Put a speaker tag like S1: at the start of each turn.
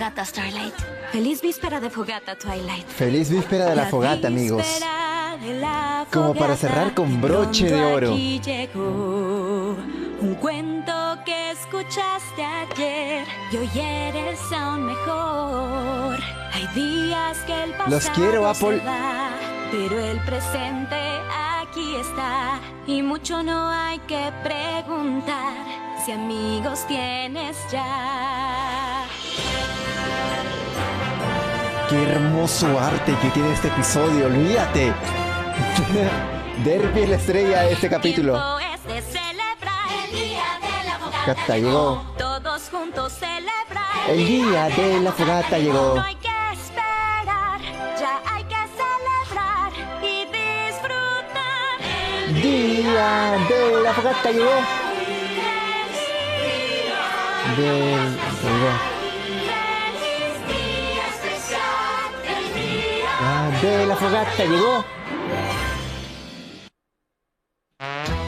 S1: fogata, Starlight. Feliz víspera de fogata, Twilight.
S2: Feliz víspera de la fogata, amigos. Como para cerrar con broche de oro.
S1: Aquí llegó un cuento que escuchaste ayer y hoy eres aún mejor. Hay días que el pasado
S2: Los quiero, Apple.
S1: se va, pero el presente aquí está y mucho no hay que preguntar si amigos tienes ya.
S2: Qué hermoso arte que tiene este episodio, olvídate. Derby es la estrella de este capítulo.
S1: Tiempo es de celebrar el día de la fogata.
S2: Fogata llegó.
S1: Todos juntos celebrar
S2: El día de la fogata llegó.
S1: No hay que esperar, ya hay que celebrar y disfrutar.
S2: Día de la fogata llegó. Llegó.
S1: Feliz día especial, el día
S2: Ah, de la fogata llegó.